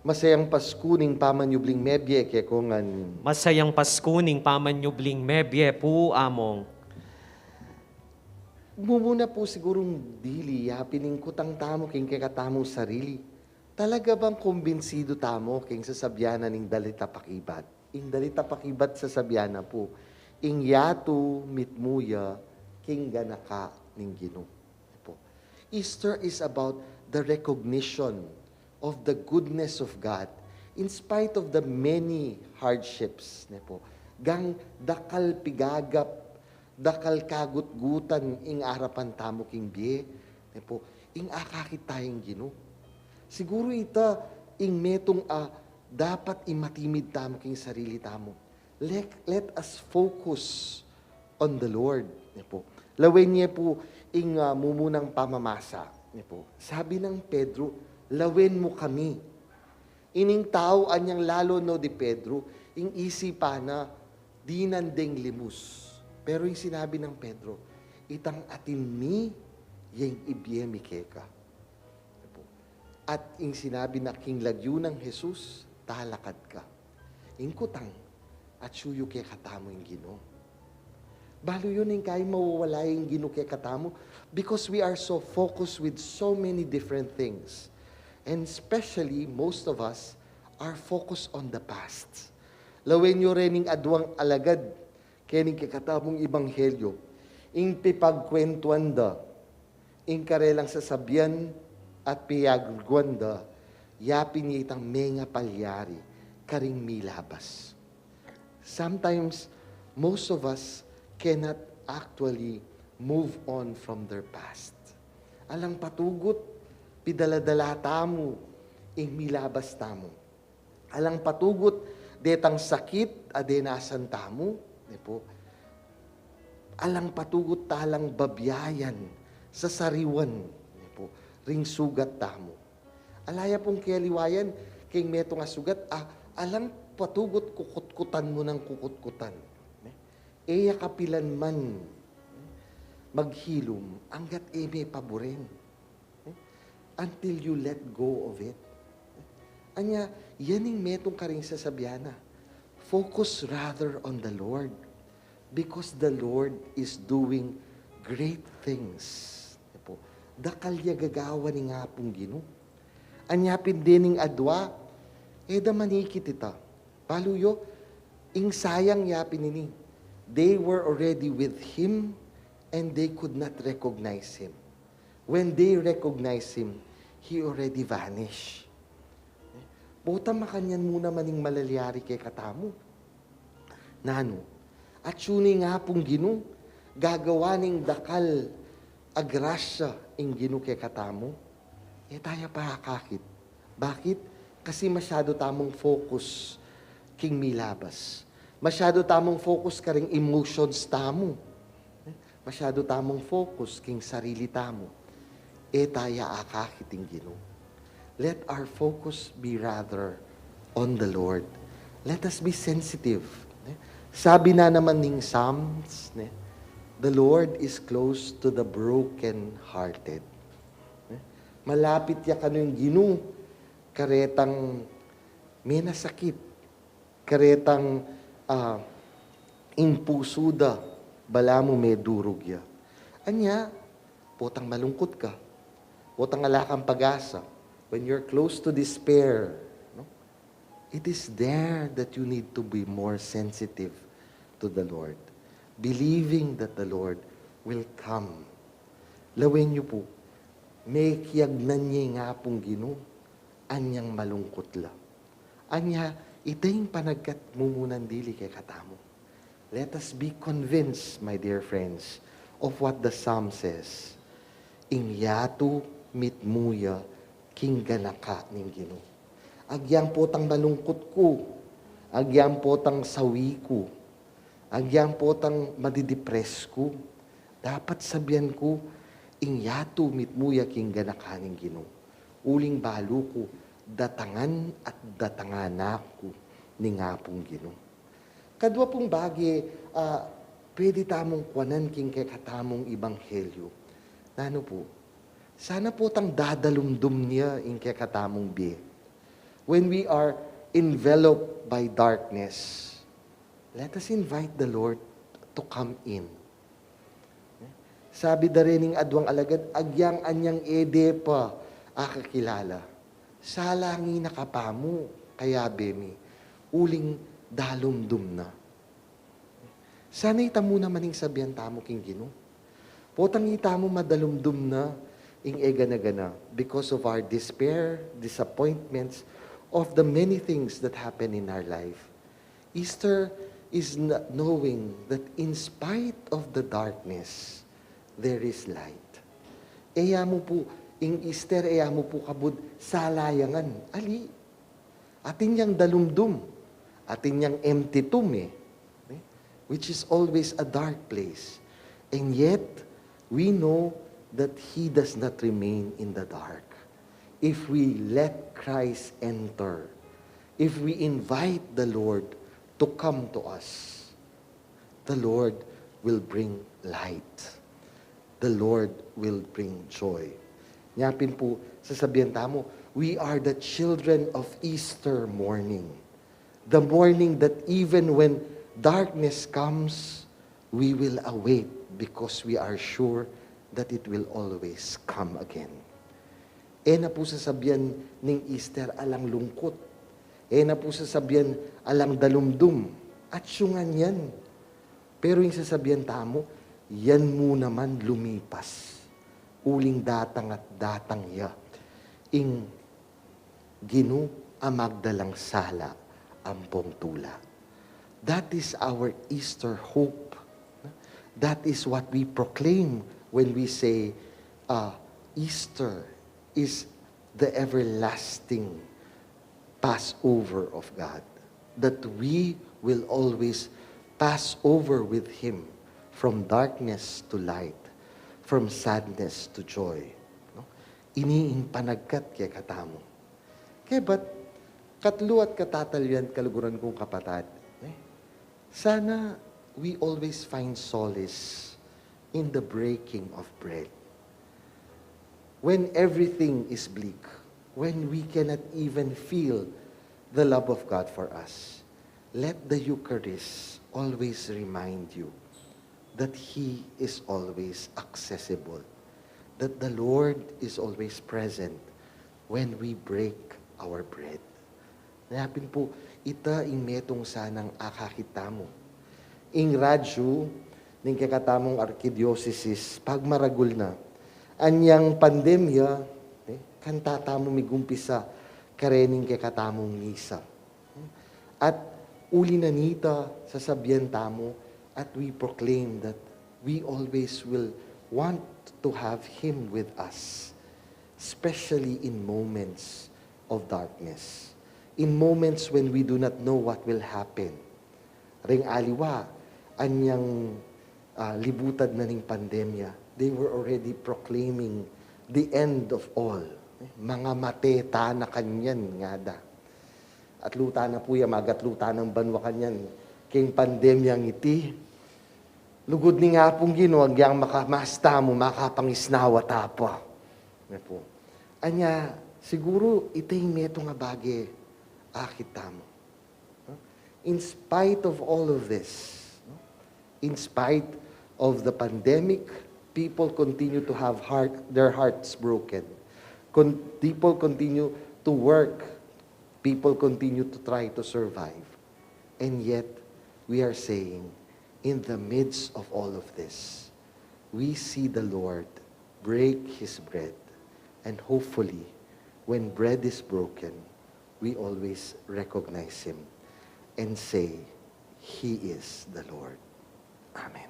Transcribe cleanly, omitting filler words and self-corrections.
Masayang Pasko ning pamanyubling mebye ke kongan. Masayang Pasko ning pamanyubling mebye po among. Mumuna po sigurong dili, pining kutang tamo king kakatamong sarili. Talaga bang kumbinsido tamo king sasabyana ning dalita pakibat? Ing dalita pakibat sasabyana po, ing yatu mitmuya king ganaka ning Ginoo. Po. Easter is about the recognition of the goodness of God in spite of the many hardships. Po. Gang dakal pigagap, dakal kagut-gutan ing arapan tamo king biye. Po. Ing akakit tayong Ginoo. Siguro ita ing metong dapat imatimid tamo king sarili tamo. Let us focus on the Lord. Po. Lawin niya po ing mumunang pamamasa. Po. Sabi ng Pedro, lawin mo kami. Ining tao anyang lalo no di Pedro, ing isipa na dinandeng limus. Pero yung sinabi ng Pedro, itang atin mi, yung ibiyemi keka. At yung sinabi na king lagyo ng Jesus, talakad ka. Ingkutang, at suyo kaya katamo yung Ginoo. Balo yun yung kaya mawawala yung Ginoo kaya katamo because we are so focused with so many different things. And especially, most of us are focused on the past. Lawin nyo rin yung adwang alagad kaya ning kakatamong ibanghelyo. Ing pipagkwentuanda, ing karelang sasabyan at piyagwanda, yapin niya itang menga palyari, karing milabas. Sometimes, most of us cannot actually move on from their past. Alang patugot, pidaladala tamo, ing milabas tamo. Alang patugot, detang sakit, adenasan tamo, po. Alang patugot talang babyayan sa sariwan, po. Ring sugat tamo. Alaya pong kaliwayan, king meto nga sugat, alang patugot kukutkutan mo ng kukutkutan. Eya kapilan man, maghilom, hanggat eme paborin. Until you let go of it. Anya, yaning metong karing sasabyana. Focus rather on the Lord. Because the Lord is doing great things. Dakalya gagawa ni nga pong Ginoo. Anyapin dining adwa, da manikit ita. Paluyo, ing sayang yapin nini. They were already with Him and they could not recognize Him. When they recognize Him, He already vanished. Puta makanyan muna maning malalyari kay katamo. Nano, at suni nga pong Ginoo, gagawa ning dakal agrasya ing Ginoo kay katamo, tayo pakakakit. Bakit? Kasi masyado tamong focus king milabas. Masyado tamong focus ka ring emotions tamo. Masyado tamong focus king sarili tamo. Tayo akakit ing Ginoo. Let our focus be rather on the Lord. Let us be sensitive. Sabi na naman ning Psalms, the Lord is close to the broken-hearted. Malapit ya kano yung Ginoo, karetang may nasakit, karetang impusuda, bala mo may durog ya. Anya, potang malungkot ka, potang alakang pag-asa. When you're close to despair, it is there that you need to be more sensitive to the Lord. Believing that the Lord will come. Lawin niyo po, may kiyagnan niya nga pong Ginoo, anyang malungkot la. Anya, itayong panagkat mumunan dili kay katamo. Let us be convinced, my dear friends, of what the Psalm says. Ing yatu mitmuya king ganaka ning Ginoo. Agyang potang malungkot ko, agyang potang sawi ko, agyang potang madidepress ko, dapat sabihan ko, ing yatu mitmuya king ganakaning Ginoo. Uling balo ko, datangan at datanganak ko ni nga pong Ginoo. Kadwa pong bagi, pwede tamong kwanan king kay katamong ibanghelyo. Nano po, sana po tang dadalumdum niya ing kay katamong biye. when we are enveloped by darkness, let us invite the Lord to come in. Sabi da rin ng adwang alagad, agyang anyang ede pa akakilala. Salangi nakapamu, kaya bemi, uling dalumdum na. Sana'y tamo naman yung sabihan tamo king Gino. Potang itamo madalumdum na ing ega-na-gana because of our despair, disappointments, of the many things that happen in our life. Easter is knowing that in spite of the darkness, there is light. Eya mo po, ing Easter, eya mo po kabud, salayangan. Ali, atin yang dalumdum, atin yang empty tomb which is always a dark place. And yet, we know that He does not remain in the dark. If we let Christ enter, if we invite the Lord to come to us, the Lord will bring light. The Lord will bring joy. Nyapin po, sasabihan tamo, we are the children of Easter morning. The morning that even when darkness comes, we will await because we are sure that it will always come again. Na po sasabihan ng Easter alang lungkot. Na po sasabihan alang dalumdum. At syungan yan. Pero yung sasabihan tamo, yan mo naman lumipas. Uling datang at datang ya. Ing Ginu amagdalang sala ampong tula. That is our Easter hope. That is what we proclaim when we say, Easter is the everlasting Passover of God. That we will always pass over with Him from darkness to light, from sadness to joy. No? Iniing panagkat kaya katamo. Kaya ba't katlo at katatalyan kaluguran kong kapatid? Sana we always find solace in the breaking of bread. When everything is bleak, when we cannot even feel the love of God for us, let the Eucharist always remind you that He is always accessible, that the Lord is always present when we break our bread. Nayapin po, ita ing metong sanang akakita mo. Ing radyo, ning kakatamong arkidiocese, pag maragul na, anyang pandemya, kantata mo migumpisa, karening kakatamong misa. At uli na nita, sasabihan tamo, at we proclaim that we always will want to have Him with us, especially in moments of darkness. In moments when we do not know what will happen. Ring aliwa, anyang libutad na ning pandemya, they were already proclaiming the end of all. Mga mateta na kanyan nga da. At luta na po magat luta ng banwa kanyan, king pandemyang iti. Lugod ni nga pong ginuwag yang makamasta mo, makapangisnawa tapa. Po. Anya, siguro itay meto nga bagay, akita mo. In spite of all of this, in spite of the pandemic, people continue to have their hearts broken. People continue to work. People continue to try to survive. And yet, we are saying, in the midst of all of this, we see the Lord break His bread. And hopefully, when bread is broken, we always recognize Him and say, He is the Lord. Amen.